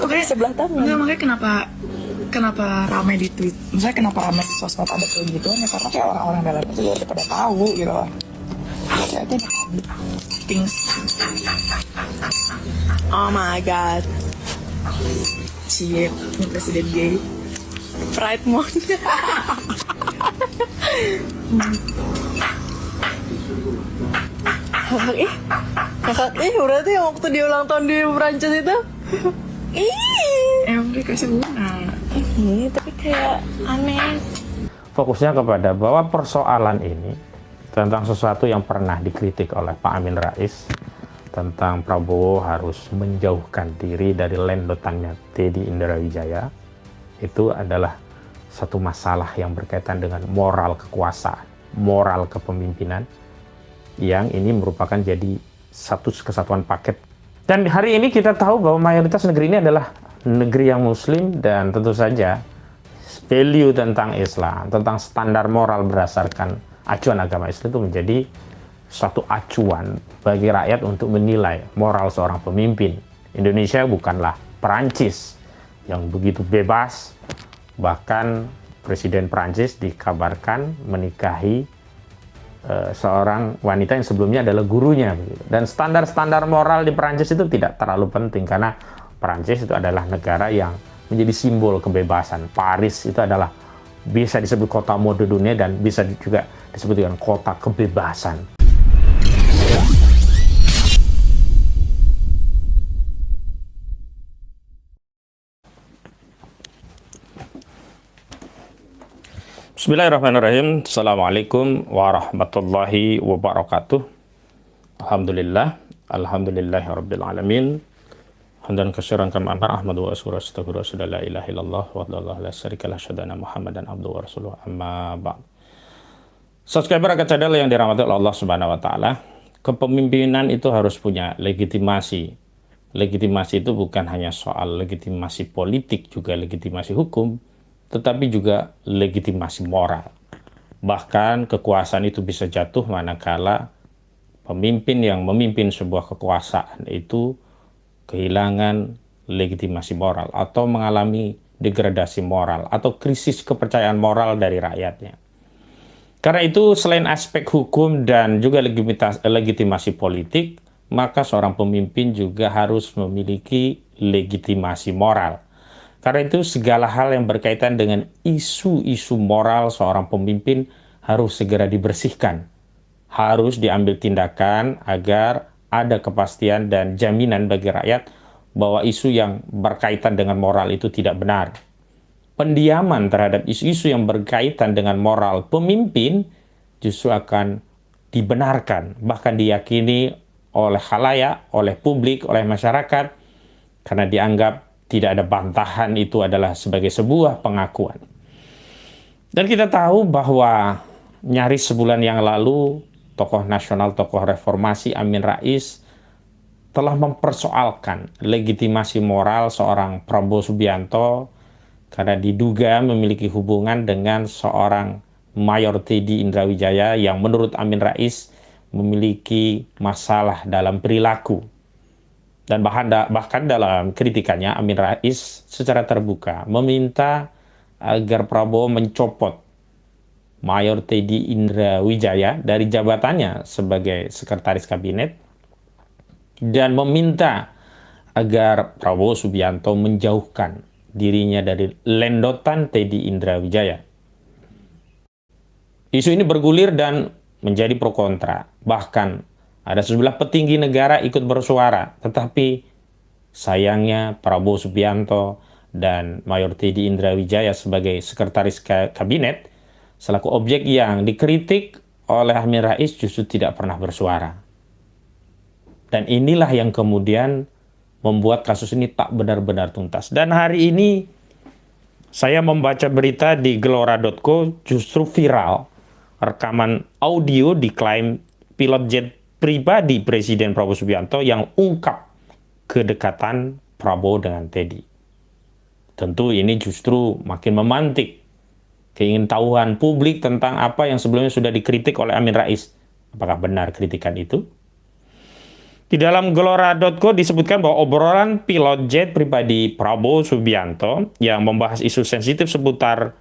makanya sebelah tangan. Enggak, makanya kenapa ramai di tweet, misalnya kenapa ramai di sosmed ada kayak gitu ya, karena kayak orang-orang dalam itu udah pada tahu gitu loh. Hati-hati nih, things. Oh my god, Cie, ini presiden gay. Pride Month. kakak berarti yang waktu dia ulang tahun di Prancis itu Emang dia kasih bunga. tapi kayak aneh. Fokusnya kepada bahwa persoalan ini tentang sesuatu yang pernah dikritik oleh Pak Amin Rais, tentang Prabowo harus menjauhkan diri dari lendotannya Teddy Indrawijaya, itu adalah satu masalah yang berkaitan dengan moral kekuasaan, moral kepemimpinan, yang ini merupakan jadi satu kesatuan paket. Dan hari ini kita tahu bahwa mayoritas negeri ini adalah negeri yang muslim, dan tentu saja value tentang Islam, tentang standar moral berdasarkan acuan agama Islam itu menjadi suatu acuan bagi rakyat untuk menilai moral seorang pemimpin. Indonesia bukanlah Perancis yang begitu bebas, bahkan Presiden Perancis dikabarkan menikahi seorang wanita yang sebelumnya adalah gurunya. Dan standar-standar moral di Perancis itu tidak terlalu penting, karena Perancis itu adalah negara yang menjadi simbol kebebasan. Paris itu adalah bisa disebut kota mode dunia dan bisa juga disebut dengan kota kebebasan. Bismillahirrahmanirrahim. Assalamualaikum warahmatullahi wabarakatuh. Alhamdulillahirabbil alamin. Hamdan katsiran kama ahmadu wa astaghfiru la ilaha illallah wa la syarikalah syadana Muhammadan abduhu wa rasuluh amma ba'd. Subscriber Agak Cadel yang dirahmati oleh Allah Subhanahu wa taala, kepemimpinan itu harus punya legitimasi. Legitimasi itu bukan hanya soal legitimasi politik, juga legitimasi hukum, tetapi juga legitimasi moral. Bahkan kekuasaan itu bisa jatuh manakala pemimpin yang memimpin sebuah kekuasaan itu kehilangan legitimasi moral atau mengalami degradasi moral atau krisis kepercayaan moral dari rakyatnya. Karena itu selain aspek hukum dan juga legitimasi politik, maka seorang pemimpin juga harus memiliki legitimasi moral. Karena itu segala hal yang berkaitan dengan isu-isu moral seorang pemimpin harus segera dibersihkan. Harus diambil tindakan agar ada kepastian dan jaminan bagi rakyat bahwa isu yang berkaitan dengan moral itu tidak benar. Pendiaman terhadap isu-isu yang berkaitan dengan moral pemimpin justru akan dibenarkan, bahkan diyakini oleh khalayak, oleh publik, oleh masyarakat, karena dianggap tidak ada bantahan, itu adalah sebagai sebuah pengakuan. Dan kita tahu bahwa nyaris sebulan yang lalu, tokoh nasional, tokoh reformasi Amin Rais telah mempersoalkan legitimasi moral seorang Prabowo Subianto karena diduga memiliki hubungan dengan seorang Mayor Teddy Indrawijaya yang menurut Amin Rais memiliki masalah dalam perilaku. Dan bahkan dalam kritikannya, Amin Rais secara terbuka meminta agar Prabowo mencopot Mayor Teddy Indrawijaya dari jabatannya sebagai sekretaris kabinet dan meminta agar Prabowo Subianto menjauhkan dirinya dari lendotan Teddy Indrawijaya. Isu ini bergulir dan menjadi pro kontra. Bahkan ada sejumlah petinggi negara ikut bersuara, tetapi sayangnya Prabowo Subianto dan Mayor Teddy Indrawijaya sebagai sekretaris kabinet selaku objek yang dikritik oleh Amin Rais justru tidak pernah bersuara. Dan inilah yang kemudian membuat kasus ini tak benar-benar tuntas. Dan hari ini saya membaca berita di gelora.co, justru viral rekaman audio diklaim pilot jet pribadi Presiden Prabowo Subianto yang ungkap kedekatan Prabowo dengan Teddy. Tentu ini justru makin memantik keingintahuan publik tentang apa yang sebelumnya sudah dikritik oleh Amin Rais. Apakah benar kritikan itu? Di dalam gelora.co disebutkan bahwa obrolan pilot jet pribadi Prabowo Subianto yang membahas isu sensitif seputar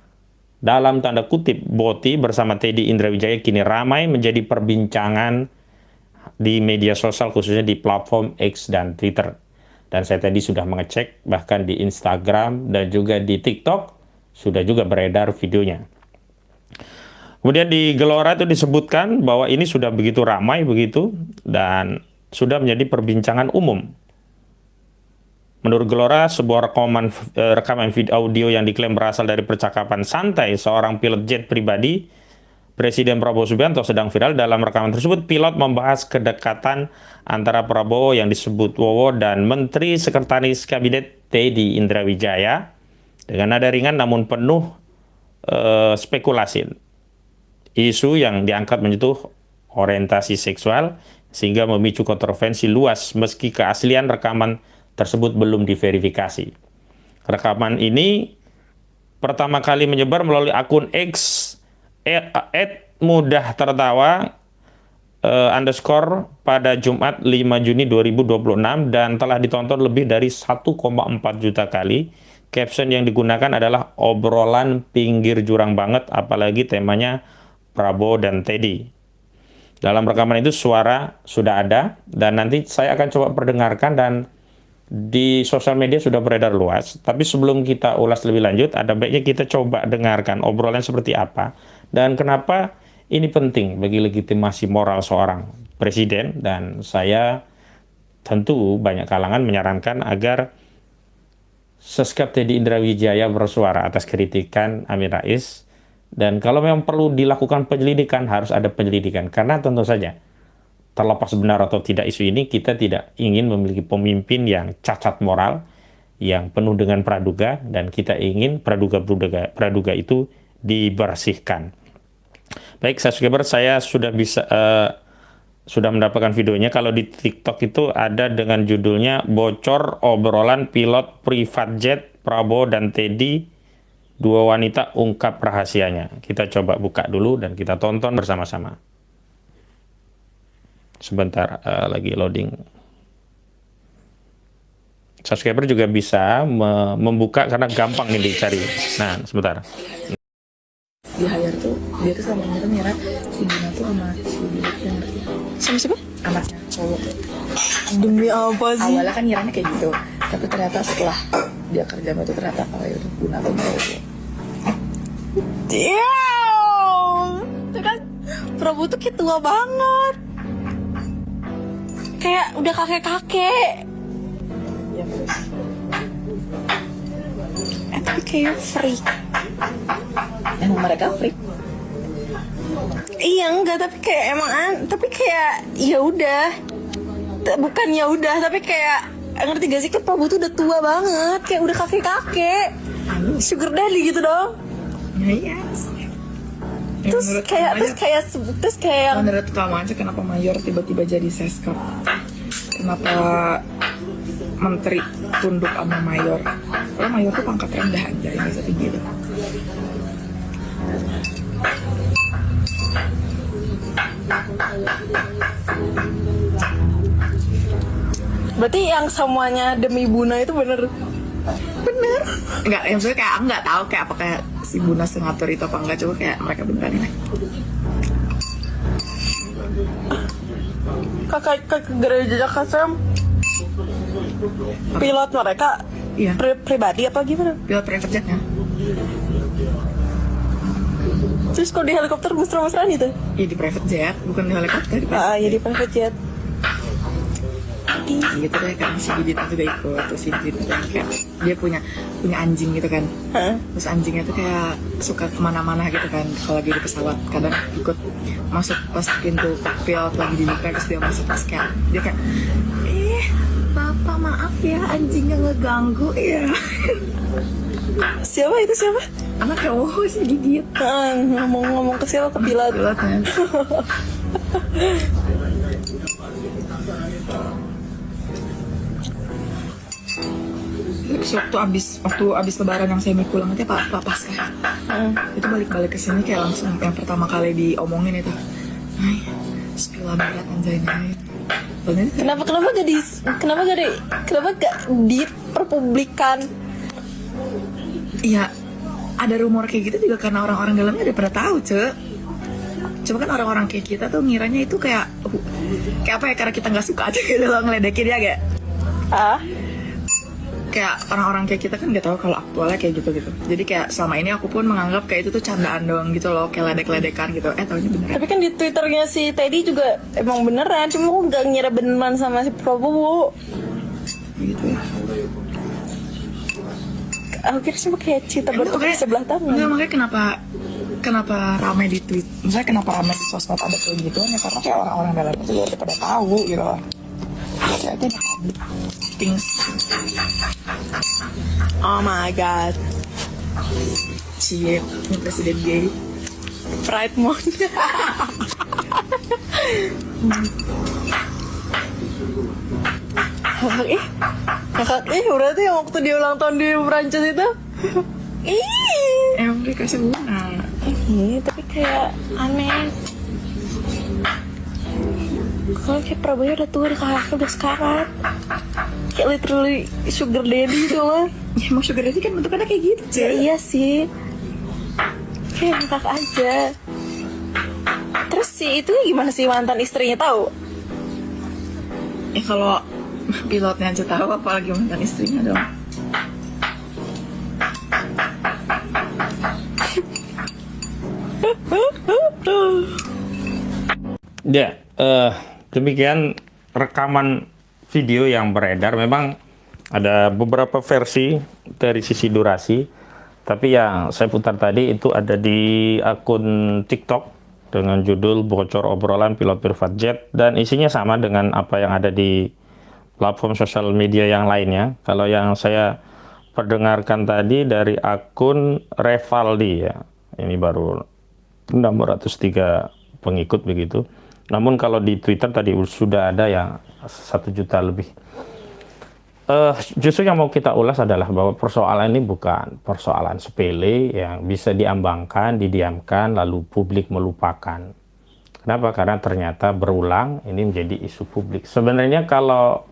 dalam tanda kutip Boti bersama Teddy Indrawijaya kini ramai menjadi perbincangan di media sosial khususnya di platform X dan Twitter. Dan saya tadi sudah mengecek bahkan di Instagram dan juga di TikTok sudah juga beredar videonya. Kemudian di Gelora itu disebutkan bahwa ini sudah begitu ramai begitu dan sudah menjadi perbincangan umum. Menurut Gelora, sebuah rekaman video audio yang diklaim berasal dari percakapan santai seorang pilot jet pribadi Presiden Prabowo Subianto sedang viral. Dalam rekaman tersebut, pilot membahas kedekatan antara Prabowo yang disebut Wowo dan Menteri Sekretaris Kabinet Teddy Indrawijaya dengan nada ringan namun penuh spekulasi. Isu yang diangkat menyentuh orientasi seksual sehingga memicu kontroversi luas meski keaslian rekaman tersebut belum diverifikasi. Rekaman ini pertama kali menyebar melalui akun X @mudah_tertawa_ pada Jumat 5 Juni 2026 dan telah ditonton lebih dari 1,4 juta kali. Caption yang digunakan adalah obrolan pinggir jurang banget, apalagi temanya Prabowo dan Teddy. Dalam rekaman itu suara sudah ada dan nanti saya akan coba perdengarkan dan di sosial media sudah beredar luas. Tapi sebelum kita ulas lebih lanjut, ada baiknya kita coba dengarkan obrolan seperti apa dan kenapa ini penting bagi legitimasi moral seorang presiden. Dan saya tentu banyak kalangan menyarankan agar Seskap Teddy Indrawijaya bersuara atas kritikan Amin Rais. Dan kalau memang perlu dilakukan penyelidikan, harus ada penyelidikan. Karena tentu saja, terlepas benar atau tidak isu ini, kita tidak ingin memiliki pemimpin yang cacat moral, yang penuh dengan praduga, dan kita ingin praduga itu dibersihkan. Baik, subscriber, saya sudah sudah mendapatkan videonya. Kalau di TikTok itu ada dengan judulnya Bocor Obrolan Pilot Privat Jet Prabowo dan Teddy, dua wanita ungkap rahasianya. Kita coba buka dulu dan kita tonton bersama-sama. Sebentar lagi loading. Subscriber juga bisa membuka karena gampang ini dicari. Nah, sebentar. Di hire tuh, dia tuh sama ngira si Gina tuh sama si Bibit yang ngerti. Sama siapa? Anaknya cowok. Demi apa sih? Awalnya kan ngiranya kayak gitu, tapi ternyata setelah dia kerja itu ternyata kalau itu Gina tuh cowok. Damn! Itu kan Prabowo tuh kayak tua banget. Kayak udah kakek-kakek. Ya terus. Tapi kayak freak. Emang mereka freak. Iya enggak, tapi kayak tapi kayak ya udah. Bukan ya udah, tapi kayak ngerti gak sih, kan Prabowo tuh udah tua banget, kayak udah kakek-kakek. Sugar daddy gitu dong. Iya. Terus kayak Menurut kamu aja kenapa Mayor tiba-tiba jadi Seskap? Kenapa Menteri tunduk sama Mayor? Karena Mayor tuh pangkat rendah aja, yang setinggi itu. berarti yang semuanya demi Buna itu bener. Enggak, yang maksudnya kayak aku nggak tahu kayak apakah si Buna sengatur itu apa enggak, coba kayak mereka beneran ini. Kakak gereja KSM pilot mereka Iya. pribadi apa gimana? Pilot private jetnya. Terus kalau di helikopter mesra-mesraan itu? Iya di private jet, bukan di helikopter. Di private Ya di private jet. gitu deh kan, si Bibit juga ikut. Terus si Bibit juga kayak dia punya anjing gitu kan. Terus anjingnya tuh kayak suka kemana-mana gitu kan. Kalau lagi di pesawat kadang ikut masuk pas pintu pilot lagi dibuka, terus dia masuk, terus kayak dia kayak bapak maaf ya anjingnya ngeganggu ya. Siapa itu siapa? Anak cowok si Bibit. Ngomong ke siapa? Ke pilot. Pilotnya. Waktu abis lebaran yang semi pulang itu Pak Pasca. Itu balik ke sini kayak langsung yang pertama kali diomongin itu. Ay, spill berat anjaynya. Kenapa gak diperpublikkan? Iya, ada rumor kayak gitu juga karena orang-orang dalamnya udah pada tahu, Cuma kan orang-orang kayak kita tuh ngiranya itu kayak apa ya, karena kita nggak suka aja gitu loh ngeledekin dia kayak. Kayak orang-orang kayak kita kan nggak tahu kalau aktualnya kayak gitu. Jadi kayak selama ini aku pun menganggap kayak itu tuh candaan doang gitu loh, kayak ledek-ledekan gitu. Taunya beneran. Tapi kan di Twitternya si Teddy juga emang beneran, cuma aku nggak ngira beneran sama si Prabowo. Gitu ya. Aku kira cuma kayak cita bertukar sebelah tangan. Enggak, makanya kenapa ramai di tweet. Misalnya kenapa ramai di sosmed ada kayak gitu ya, karena kayak orang-orang dalamnya juga udah pada tahu gitu loh. Kayak itu things. Oh my god. Cie, ini presiden gay. Pride Month. Kakak berarti yang waktu dia ulang tahun di Prancis itu. Emang dia kasih bunga. Tapi kayak aneh. Kalau kayak Prabowo udah tua, kakaknya udah sekarat. Kayak literally sugar daddy gitu loh. Ya emang sugar daddy kan bentukannya kayak gitu, Ya iya sih. Kayak kakak aja. Terus si itu gimana sih, mantan istrinya tahu? Ya kalau pilotnya aja tahu, apalagi mantan istrinya dong. Ya, demikian rekaman video yang beredar. Memang ada beberapa versi dari sisi durasi, tapi yang saya putar tadi itu ada di akun TikTok dengan judul Bocor Obrolan Pilot Privat Jet, dan isinya sama dengan apa yang ada di platform sosial media yang lainnya. Kalau yang saya perdengarkan tadi dari akun Revaldi ya, ini baru 603 pengikut begitu. Namun kalau di Twitter tadi sudah ada yang 1 juta lebih. Justru yang mau kita ulas adalah bahwa persoalan ini bukan persoalan sepele yang bisa diambangkan, didiamkan, lalu publik melupakan. Kenapa? Karena ternyata berulang ini menjadi isu publik. Sebenarnya kalau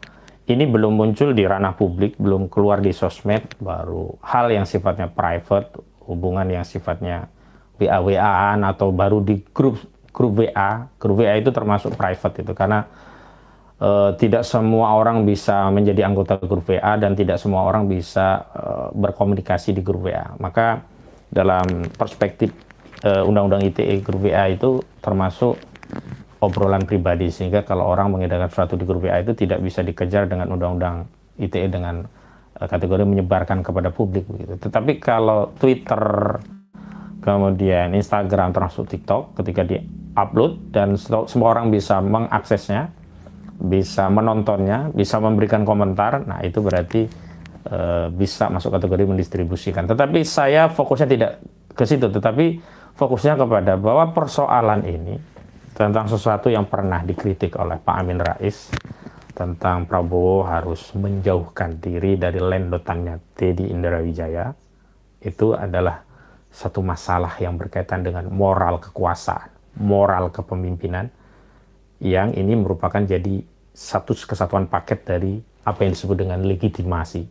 ini belum muncul di ranah publik, belum keluar di sosmed, baru hal yang sifatnya private, hubungan yang sifatnya WA-WA-an atau baru di grup WA. Grup WA itu termasuk private itu, karena tidak semua orang bisa menjadi anggota grup WA dan tidak semua orang bisa berkomunikasi di grup WA. Maka dalam perspektif Undang-Undang ITE, grup WA itu termasuk obrolan pribadi, sehingga kalau orang mengedarkan sesuatu di grup WA itu tidak bisa dikejar dengan Undang-Undang ITE dengan kategori menyebarkan kepada publik begitu. Tetapi kalau Twitter, kemudian Instagram, termasuk TikTok, ketika di-upload dan semua orang bisa mengaksesnya, bisa menontonnya, bisa memberikan komentar, nah itu berarti bisa masuk kategori mendistribusikan. Tetapi saya fokusnya tidak ke situ, tetapi fokusnya kepada bahwa persoalan ini tentang sesuatu yang pernah dikritik oleh Pak Amin Rais, tentang Prabowo harus menjauhkan diri dari lendotannya Teddy Indrawijaya, itu adalah satu masalah yang berkaitan dengan moral kekuasaan, moral kepemimpinan, yang ini merupakan jadi satu kesatuan paket dari apa yang disebut dengan legitimasi,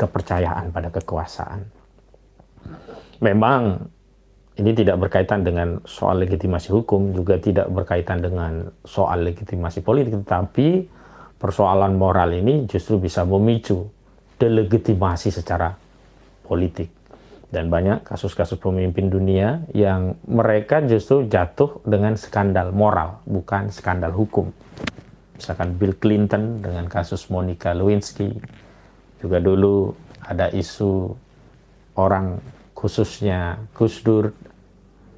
kepercayaan pada kekuasaan. Memang ini tidak berkaitan dengan soal legitimasi hukum, juga tidak berkaitan dengan soal legitimasi politik, tetapi persoalan moral ini justru bisa memicu delegitimasi secara politik. Dan banyak kasus-kasus pemimpin dunia yang mereka justru jatuh dengan skandal moral, bukan skandal hukum. Misalkan Bill Clinton dengan kasus Monica Lewinsky. Juga dulu ada isu orang khususnya Gus Dur.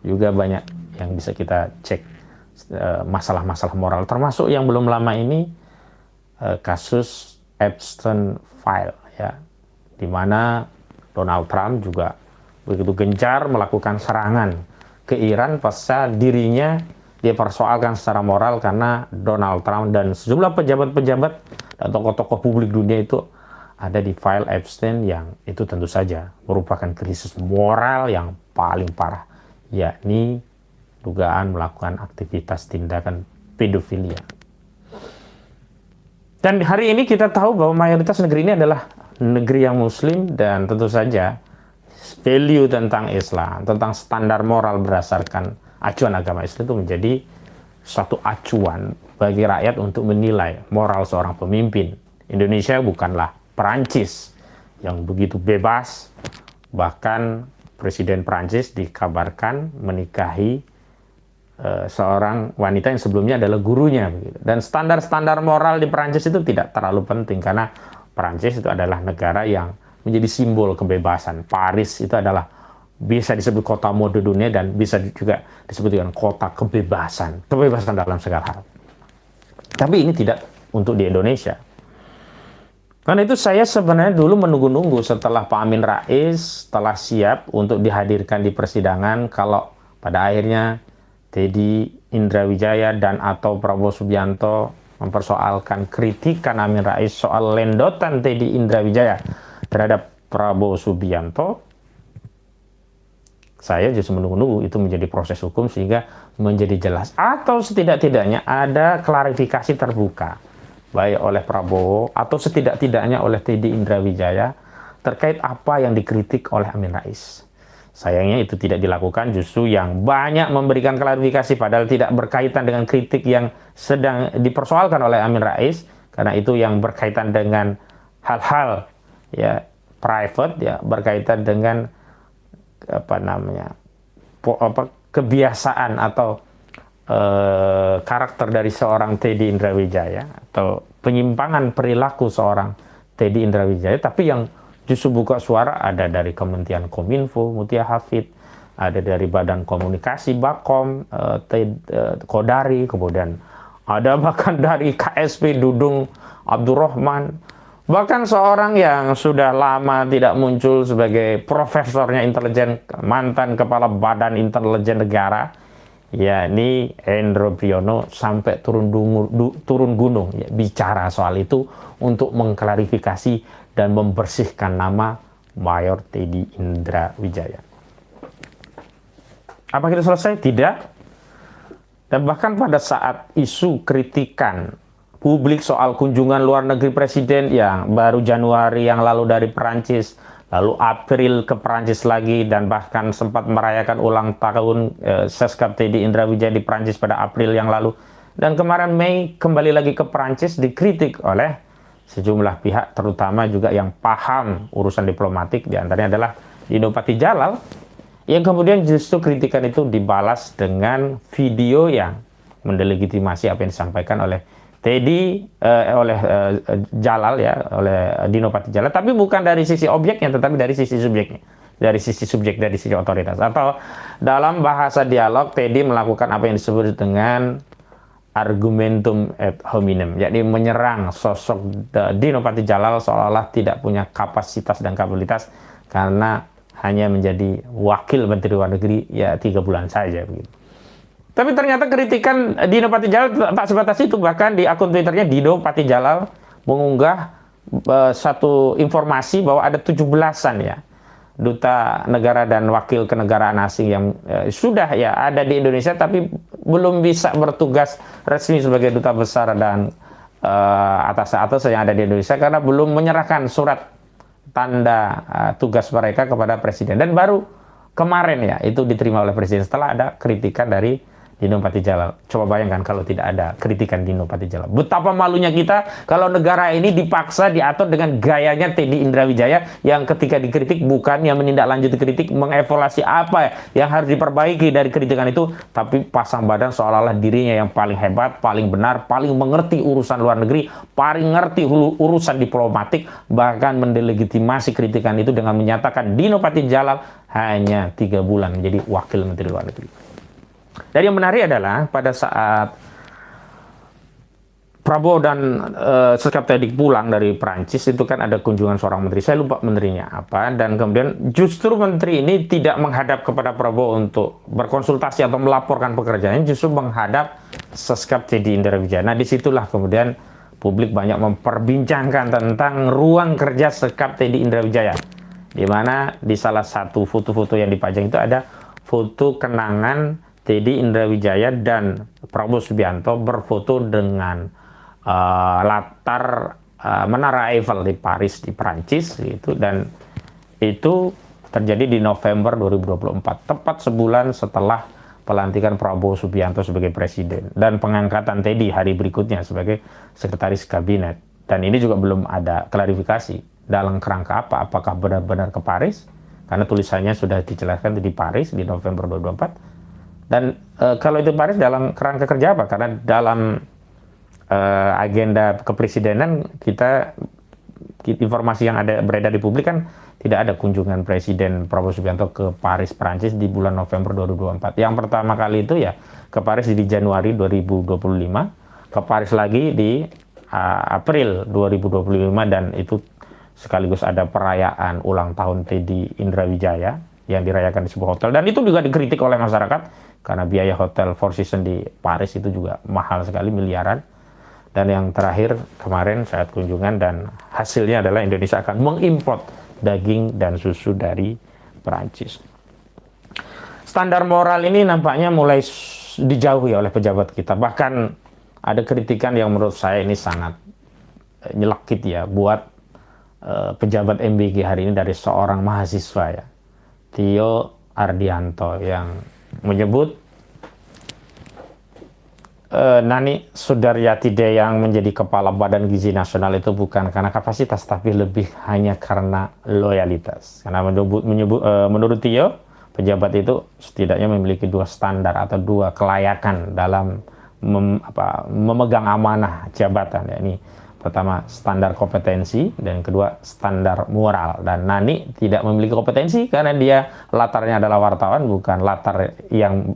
Juga banyak yang bisa kita cek masalah-masalah moral. Termasuk yang belum lama ini kasus Epstein File, ya, di mana Donald Trump juga begitu gencar melakukan serangan ke Iran pasca dirinya dia persoalkan secara moral karena Donald Trump dan sejumlah pejabat-pejabat dan tokoh-tokoh publik dunia itu ada di file Epstein, yang itu tentu saja merupakan krisis moral yang paling parah, yakni dugaan melakukan aktivitas tindakan pedofilia. Dan hari ini kita tahu bahwa mayoritas negeri ini adalah negeri yang muslim, dan tentu saja value tentang Islam, tentang standar moral berdasarkan acuan agama Islam itu menjadi suatu acuan bagi rakyat untuk menilai moral seorang pemimpin. Indonesia bukanlah Perancis yang begitu bebas, bahkan Presiden Perancis dikabarkan menikahi seorang wanita yang sebelumnya adalah gurunya, dan standar-standar moral di Perancis itu tidak terlalu penting karena Perancis itu adalah negara yang menjadi simbol kebebasan. Paris itu adalah bisa disebut kota mode dunia dan bisa juga disebut dengan kota kebebasan dalam segala hal. Tapi ini tidak untuk di Indonesia. Karena itu saya sebenarnya dulu menunggu-nunggu setelah Pak Amin Rais telah siap untuk dihadirkan di persidangan, kalau pada akhirnya Teddy Indrawijaya dan atau Prabowo Subianto mempersoalkan kritikan Amin Rais soal lendotan Teddy Indrawijaya terhadap Prabowo Subianto, saya justru menunggu-nunggu itu menjadi proses hukum sehingga menjadi jelas, atau setidak-tidaknya ada klarifikasi terbuka baik oleh Prabowo atau setidak-tidaknya oleh Teddy Indrawijaya terkait apa yang dikritik oleh Amin Rais. Sayangnya itu tidak dilakukan, justru yang banyak memberikan klarifikasi padahal tidak berkaitan dengan kritik yang sedang dipersoalkan oleh Amin Rais, karena itu yang berkaitan dengan hal-hal ya private, ya berkaitan dengan kebiasaan atau karakter dari seorang Teddy Indrawijaya atau penyimpangan perilaku seorang Teddy Indrawijaya. Tapi yang justru buka suara ada dari Kementerian Kominfo, Mutia Hafid, ada dari Badan Komunikasi Bakom, Kodari, kemudian ada bahkan dari KSP Dudung Abdurrahman, bahkan seorang yang sudah lama tidak muncul sebagai profesornya intelijen, mantan kepala Badan Intelijen Negara, yakni Endro Priyono, sampai turun gunung ya, bicara soal itu untuk mengklarifikasi dan membersihkan nama Mayor Teddy Indrawijaya. Apa kita selesai? Tidak. Dan bahkan pada saat isu kritikan publik soal kunjungan luar negeri Presiden yang baru Januari yang lalu dari Perancis, lalu April ke Perancis lagi, dan bahkan sempat merayakan ulang tahun Seskap Teddy Indrawijaya di Perancis pada April yang lalu, dan kemarin Mei kembali lagi ke Perancis, dikritik oleh sejumlah pihak, terutama juga yang paham urusan diplomatik, diantaranya adalah Dino Patijalal, yang kemudian justru kritikan itu dibalas dengan video yang mendelegitimasi apa yang disampaikan oleh Teddy, Jalal ya, oleh Dino Patijalal, tapi bukan dari sisi objeknya, tetapi dari sisi subjeknya, dari sisi subjek, dari sisi otoritas. Atau dalam bahasa dialog, Teddy melakukan apa yang disebut dengan argumentum ad hominem, yakni menyerang sosok Dino Patijalal seolah-olah tidak punya kapasitas dan kapabilitas karena hanya menjadi wakil Menteri Luar Negeri ya 3 bulan saja begitu. Tapi ternyata kritikan Dino Patijalal tak sebatas itu, bahkan di akun Twitternya Dino Patijalal mengunggah satu informasi bahwa ada 17-an ya duta negara dan wakil kenegaraan asing yang sudah ya ada di Indonesia tapi belum bisa bertugas resmi sebagai duta besar dan atas yang ada di Indonesia karena belum menyerahkan surat tanda tugas mereka kepada Presiden, dan baru kemarin ya itu diterima oleh Presiden setelah ada kritikan dari Dino Patijalal. Coba bayangkan kalau tidak ada kritikan Dino Patijalal. Betapa malunya kita kalau negara ini dipaksa diatur dengan gayanya Teddy Indrawijaya yang ketika dikritik bukan yang menindaklanjuti kritik, mengevaluasi apa yang harus diperbaiki dari kritikan itu, tapi pasang badan seolah-olah dirinya yang paling hebat, paling benar, paling mengerti urusan luar negeri, paling ngerti urusan diplomatik, bahkan mendelegitimasi kritikan itu dengan menyatakan Dino Patijalal hanya 3 bulan menjadi wakil Menteri Luar Negeri. Dan yang menarik adalah pada saat Prabowo dan Seskap Teddy pulang dari Perancis itu kan ada kunjungan seorang menteri, saya lupa menterinya apa, dan kemudian justru menteri ini tidak menghadap kepada Prabowo untuk berkonsultasi atau melaporkan pekerjaannya, justru menghadap Seskap Teddy Indrawijaya. Nah disitulah kemudian publik banyak memperbincangkan tentang ruang kerja Seskap Teddy Indrawijaya, di mana di salah satu foto-foto yang dipajang itu ada foto kenangan Teddy Indrawijaya dan Prabowo Subianto berfoto dengan latar Menara Eiffel di Paris di Prancis gitu, dan itu terjadi di November 2024, tepat sebulan setelah pelantikan Prabowo Subianto sebagai presiden dan pengangkatan Teddy hari berikutnya sebagai sekretaris kabinet. Dan ini juga belum ada klarifikasi dalam kerangka apa, apakah benar-benar ke Paris, karena tulisannya sudah dijelaskan di Paris di November 2024. Dan kalau itu Paris dalam kerangka kerja apa? Karena dalam agenda kepresidenan kita informasi yang ada beredar di publik kan tidak ada kunjungan Presiden Prabowo Subianto ke Paris, Prancis di bulan November 2024. Yang pertama kali itu ya ke Paris di Januari 2025, ke Paris lagi di April 2025, dan itu sekaligus ada perayaan ulang tahun Teddy Indrawijaya yang dirayakan di sebuah hotel, dan itu juga dikritik oleh masyarakat karena biaya hotel Four Seasons di Paris itu juga mahal sekali, miliaran. Dan yang terakhir kemarin saat kunjungan, dan hasilnya adalah Indonesia akan mengimport daging dan susu dari Perancis. Standar moral ini nampaknya mulai dijauhi oleh pejabat kita. Bahkan ada kritikan yang menurut saya ini sangat nyelekit ya buat pejabat MBG hari ini dari seorang mahasiswa ya, Tio Ardianto, yang menyebut Nani Sudaryati yang menjadi kepala Badan Gizi Nasional itu bukan karena kapasitas, tapi lebih hanya karena loyalitas. Karena menurut Tio, pejabat itu setidaknya memiliki dua standar atau dua kelayakan dalam memegang amanah jabatan. Ya, ini pertama standar kompetensi, dan kedua standar moral. Dan Nani tidak memiliki kompetensi karena dia latarnya adalah wartawan, bukan latar yang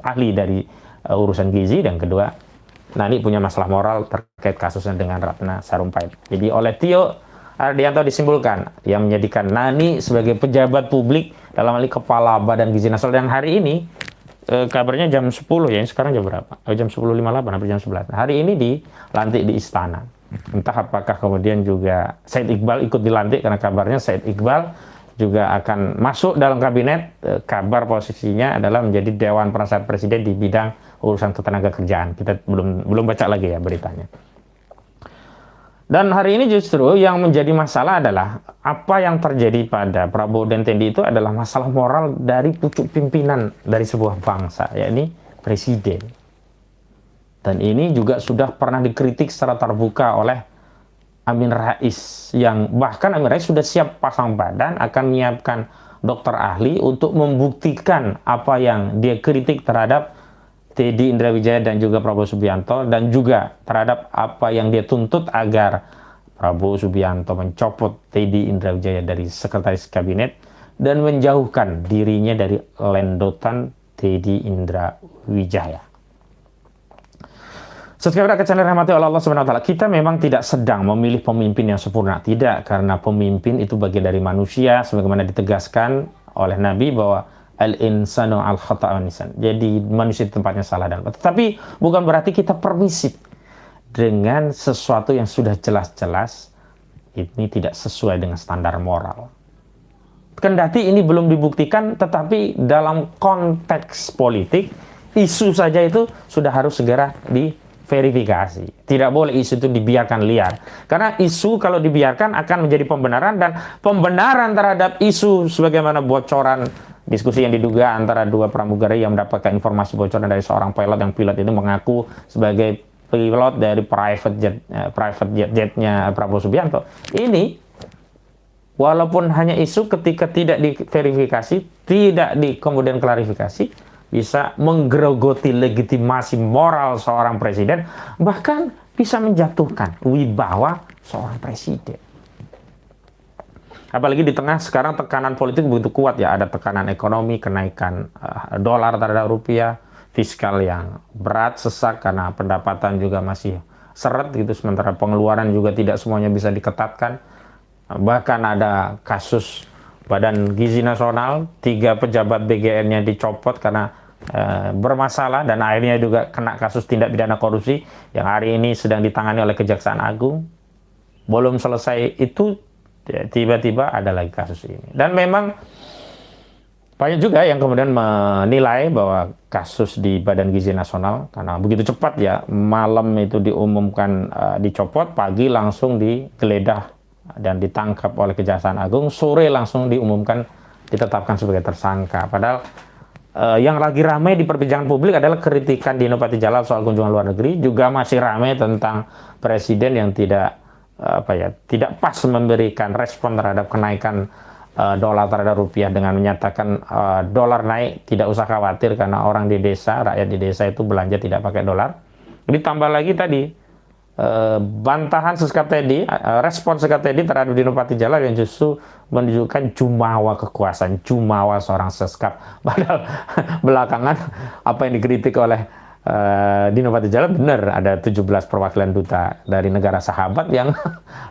ahli dari urusan gizi. Dan kedua, Nani punya masalah moral terkait kasusnya dengan Ratna Sarumpait. Jadi oleh Tio Ardianto disimpulkan yang menjadikan Nani sebagai pejabat publik, dalam hal ini kepala Badan Gizi Nasional, yang hari ini kabarnya jam 10 ya, sekarang jam berapa? Jam 10.58 hampir jam 11. Hari ini dilantik di istana. Entah apakah kemudian juga Said Iqbal ikut dilantik, karena kabarnya Said Iqbal juga akan masuk dalam kabinet. Kabar posisinya adalah menjadi Dewan Penasehat Presiden di bidang urusan ketenagakerjaan. Kita belum baca lagi ya beritanya. Dan hari ini justru yang menjadi masalah adalah apa yang terjadi pada Prabowo dan Teddy itu adalah masalah moral dari pucuk pimpinan dari sebuah bangsa, yakni presiden. Dan ini juga sudah pernah dikritik secara terbuka oleh Amin Rais, yang bahkan Amin Rais sudah siap pasang badan akan menyiapkan dokter ahli untuk membuktikan apa yang dia kritik terhadap Teddy Indrawijaya dan juga Prabowo Subianto, dan juga terhadap apa yang dia tuntut agar Prabowo Subianto mencopot Teddy Indrawijaya dari sekretaris kabinet dan menjauhkan dirinya dari lendotan Teddy Indrawijaya. Subscriber ke channel rahmati Allah SWT. Kita memang tidak sedang memilih pemimpin yang sempurna, tidak, karena pemimpin itu bagian dari manusia, sebagaimana ditegaskan oleh Nabi bahwa al-insanu al-khata'un insan. Jadi manusia tempatnya salah dan benar. Tapi bukan berarti kita permisif dengan sesuatu yang sudah jelas-jelas ini tidak sesuai dengan standar moral. Kendati ini belum dibuktikan, tetapi dalam konteks politik, isu saja itu sudah harus segera diverifikasi. Tidak boleh isu itu dibiarkan liar. Karena isu kalau dibiarkan akan menjadi pembenaran, dan pembenaran terhadap isu sebagaimana bocoran diskusi yang diduga antara dua pramugari yang mendapatkan informasi bocoran dari seorang pilot, yang pilot itu mengaku sebagai pilot dari private jetnya Prabowo Subianto. Ini walaupun hanya isu, ketika tidak diverifikasi, tidak kemudian klarifikasi, bisa menggerogoti legitimasi moral seorang presiden, bahkan bisa menjatuhkan wibawa seorang presiden. Apalagi di tengah sekarang tekanan politik begitu kuat ya, ada tekanan ekonomi, kenaikan dolar terhadap rupiah, fiskal yang berat, sesak karena pendapatan juga masih seret gitu, sementara pengeluaran juga tidak semuanya bisa diketatkan. Bahkan ada kasus Badan Gizi Nasional, 3 pejabat BGN-nya dicopot karena bermasalah, dan akhirnya juga kena kasus tindak pidana korupsi yang hari ini sedang ditangani oleh Kejaksaan Agung. Belum selesai itu, tiba-tiba ada lagi kasus ini. Dan memang Banyak juga yang kemudian menilai bahwa kasus di Badan Gizi Nasional, karena begitu cepat ya, malam itu diumumkan dicopot, pagi langsung digeledah dan ditangkap oleh Kejaksaan Agung, sore langsung diumumkan ditetapkan sebagai tersangka. Padahal yang lagi ramai di perbincangan publik adalah kritikan Dino Patijalal soal kunjungan luar negeri, juga masih ramai tentang presiden yang tidak tidak pas memberikan respon terhadap kenaikan dolar terhadap rupiah dengan menyatakan dolar naik, tidak usah khawatir karena orang di desa, rakyat di desa itu belanja tidak pakai dolar. Ditambah lagi tadi bantahan Sekatedi, respon Sekatedi terhadap Dino Patijalal yang justru menunjukkan jumawa kekuasaan, jumawa seorang seskap. Padahal belakangan apa yang dikritik oleh Dino Patijalal benar, ada 17 perwakilan duta dari negara sahabat yang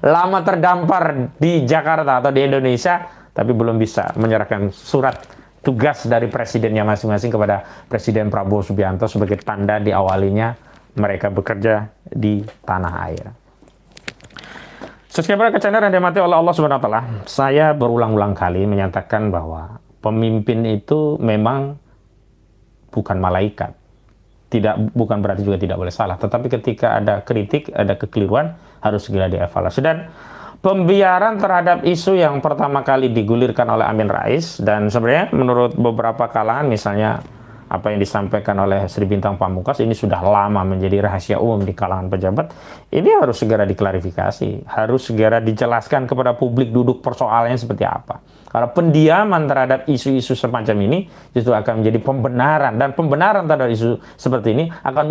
lama terdampar di Jakarta atau di Indonesia, tapi belum bisa menyerahkan surat tugas dari presidennya masing-masing kepada Presiden Prabowo Subianto sebagai tanda diawalinya mereka bekerja di tanah air. Subscriber ke channel yang dimati oleh Allah Subhanahu wa taala, saya berulang-ulang kali menyatakan bahwa pemimpin itu memang bukan malaikat. Bukan berarti juga tidak boleh salah, tetapi ketika ada kritik, ada kekeliruan, harus segera dievaluasi. Dan pembiaran terhadap isu yang pertama kali digulirkan oleh Amin Rais, dan sebenarnya menurut beberapa kalangan, misalnya apa yang disampaikan oleh Sri Bintang Pamungkas, ini sudah lama menjadi rahasia umum di kalangan pejabat, ini harus segera diklarifikasi, harus segera dijelaskan kepada publik duduk persoalannya seperti apa. Karena pendiaman terhadap isu-isu semacam ini justru akan menjadi pembenaran, dan pembenaran terhadap isu seperti ini akan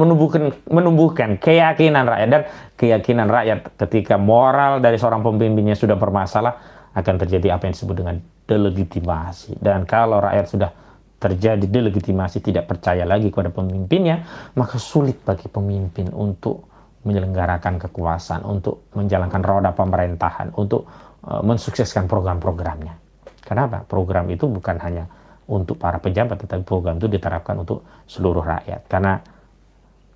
menumbuhkan keyakinan rakyat, dan keyakinan rakyat ketika moral dari seorang pemimpinnya sudah bermasalah, akan terjadi apa yang disebut dengan delegitimasi. Dan kalau rakyat sudah terjadi delegitimasi, tidak percaya lagi kepada pemimpinnya, maka sulit bagi pemimpin untuk menyelenggarakan kekuasaan, untuk menjalankan roda pemerintahan, untuk mensukseskan program-programnya. Kenapa? Program itu bukan hanya untuk para pejabat, tetapi program itu diterapkan untuk seluruh rakyat. Karena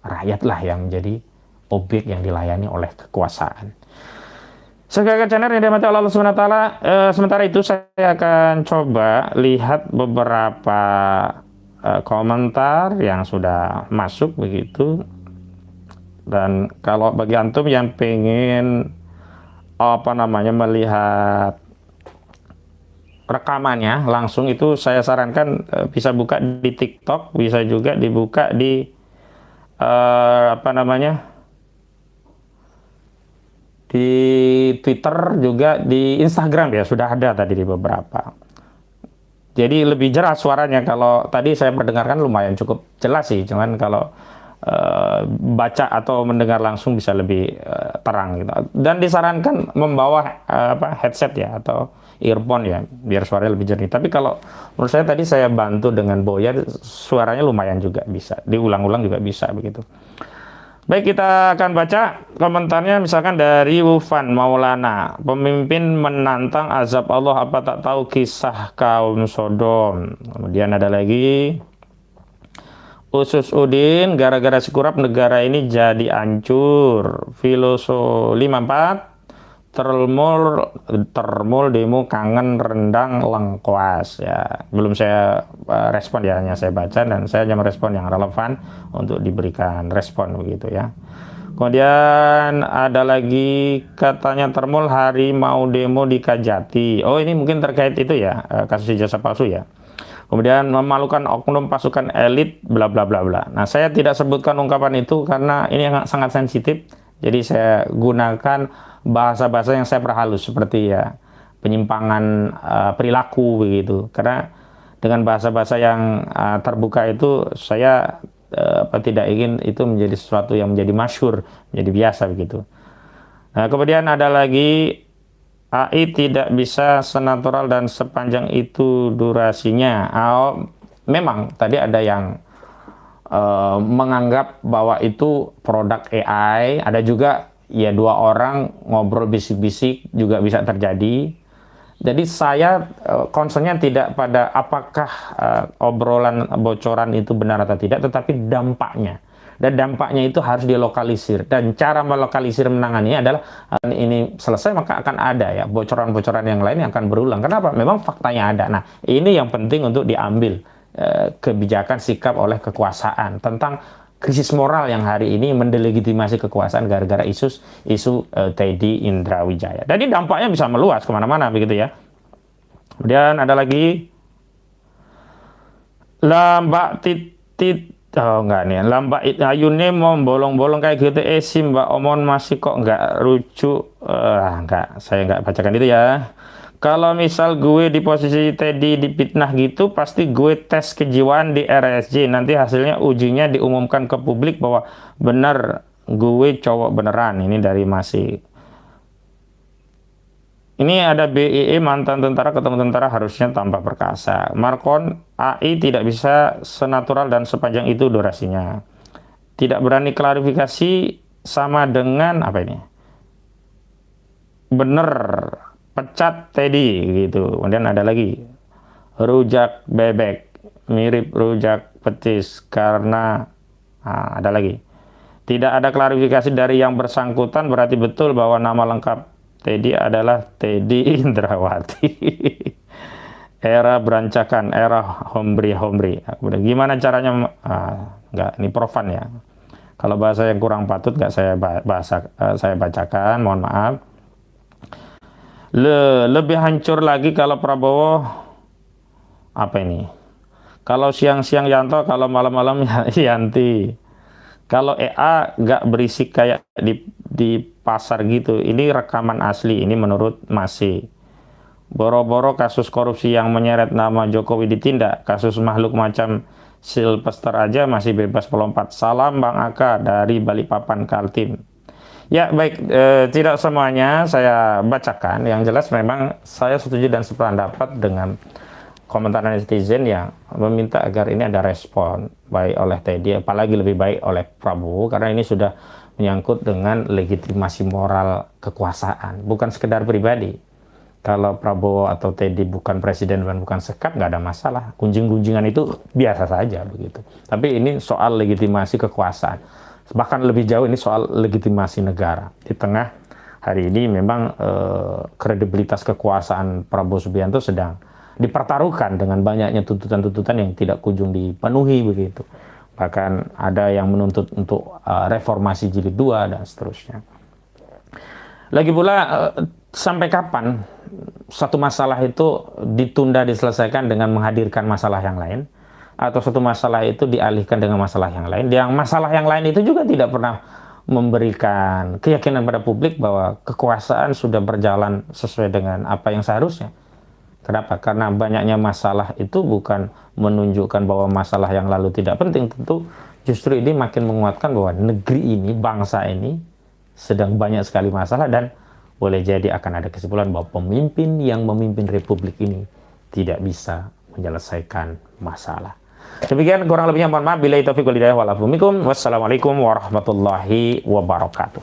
rakyatlah yang menjadi objek yang dilayani oleh kekuasaan. Sebagai channel yang dimati Allah Subhanahu wa taala, sementara itu saya akan coba lihat beberapa komentar yang sudah masuk begitu. Dan kalau bagi antum yang pengen melihat rekamannya langsung, itu saya sarankan bisa buka di TikTok, bisa juga dibuka di di Twitter, juga di Instagram ya, sudah ada tadi di beberapa. Jadi lebih jelas suaranya. Kalau tadi saya mendengarkan lumayan cukup jelas sih, cuman kalau baca atau mendengar langsung bisa lebih terang gitu. Dan disarankan membawa headset ya atau earphone ya, biar suaranya lebih jernih. Tapi kalau menurut saya tadi saya bantu dengan Boya, suaranya lumayan juga, bisa diulang-ulang juga bisa begitu. Baik, kita akan baca komentarnya. Misalkan dari Wufan Maulana, pemimpin menantang azab Allah, apa tak tahu kisah kaum Sodom. Kemudian ada lagi Usus Udin, gara-gara Sikurap negara ini jadi hancur. Filoso 54, termul demo kangen rendang lengkuas ya. Belum saya respon ya, hanya saya baca dan saya hanya merespon yang relevan untuk diberikan respon begitu ya. Kemudian ada lagi katanya termul hari mau demo di Kajati. Oh, ini mungkin terkait itu ya, kasus ijazah palsu ya. Kemudian memalukan oknum pasukan elit bla bla bla bla. Nah, saya tidak sebutkan ungkapan itu karena ini sangat sensitif. Jadi saya gunakan bahasa-bahasa yang saya perhalus seperti ya penyimpangan perilaku begitu. Karena dengan bahasa-bahasa yang terbuka itu saya tidak ingin itu menjadi sesuatu yang menjadi masyhur, menjadi biasa begitu. Nah, kemudian ada lagi AI tidak bisa senatural dan sepanjang itu durasinya. Memang tadi ada yang menganggap bahwa itu produk AI. Ada juga ya 2 orang ngobrol bisik-bisik juga bisa terjadi. Jadi saya concernnya tidak pada apakah obrolan bocoran itu benar atau tidak, tetapi dampaknya. dan dampaknya itu harus dilokalisir, dan cara melokalisir menangani adalah ini selesai maka akan ada ya bocoran-bocoran yang lain yang akan berulang. Kenapa? Memang faktanya ada. Nah, ini yang penting untuk diambil kebijakan sikap oleh kekuasaan tentang krisis moral yang hari ini mendelegitimasi kekuasaan gara-gara isu Teddy Indrawijaya. Jadi dampaknya bisa meluas kemana-mana begitu ya. Kemudian ada lagi Mbak Titit, oh enggak nih, Mbak Ayune mau bolong-bolong kayak gitu sih Mbak Omon masih kok enggak rujuk. Enggak, saya enggak bacakan itu ya. Kalau misal gue di posisi Teddy dipitnah gitu, pasti gue tes kejiwaan di RSJ. Nanti hasilnya ujinya diumumkan ke publik bahwa benar gue cowok beneran. Ini dari masih. Ini ada BIE, mantan tentara ketemu tentara harusnya tambah perkasa. Markon AI tidak bisa senatural dan sepanjang itu durasinya. Tidak berani klarifikasi sama dengan apa ini? Bener pecat Teddy gitu. Kemudian ada lagi rujak bebek mirip rujak petis karena ada lagi. Tidak ada klarifikasi dari yang bersangkutan, berarti betul bahwa nama lengkap Teddy adalah Teddy Indrawati. Era berancakan, era hombri. Gimana caranya? Enggak, ini profan ya. Kalau bahasa yang kurang patut enggak saya bacakan, mohon maaf. Lebih hancur lagi kalau Prabowo apa ini? Kalau siang-siang Yanto, kalau malam-malam Yanti. Kalau EA nggak berisik kayak di pasar gitu. Ini rekaman asli, ini menurut Masih. Boro-boro kasus korupsi yang menyeret nama Jokowi ditindak, kasus makhluk macam Sylvester aja masih bebas melompat. Salam Bang Aka dari Balikpapan Kaltim. Ya baik, tidak semuanya saya bacakan. Yang jelas memang saya setuju dan sependapat dengan komentar netizen yang meminta agar ini ada respon baik oleh Teddy, apalagi lebih baik oleh Prabowo, karena ini sudah menyangkut dengan legitimasi moral kekuasaan, bukan sekedar pribadi. Kalau Prabowo atau Teddy bukan presiden dan bukan sekap, nggak ada masalah. Gunjing-gunjingan itu biasa saja begitu. Tapi ini soal legitimasi kekuasaan. Bahkan lebih jauh ini soal legitimasi negara. Di tengah hari ini memang kredibilitas kekuasaan Prabowo Subianto sedang dipertaruhkan dengan banyaknya tuntutan-tuntutan yang tidak kunjung dipenuhi begitu. Bahkan ada yang menuntut untuk reformasi jilid 2 dan seterusnya. Lagi pula sampai kapan satu masalah itu ditunda diselesaikan dengan menghadirkan masalah yang lain, atau satu masalah itu dialihkan dengan masalah yang lain. Yang masalah yang lain itu juga tidak pernah memberikan keyakinan pada publik bahwa kekuasaan sudah berjalan sesuai dengan apa yang seharusnya. Kenapa? Karena banyaknya masalah itu bukan menunjukkan bahwa masalah yang lalu tidak penting. Tentu justru ini makin menguatkan bahwa negeri ini, bangsa ini sedang banyak sekali masalah, dan boleh jadi akan ada kesimpulan bahwa pemimpin yang memimpin republik ini tidak bisa menyelesaikan masalah. Demikian kurang lebihnya, mohon maaf. Billahi taufiq wal hidayah wal afu minkum. Wassalamualaikum warahmatullahi wabarakatuh.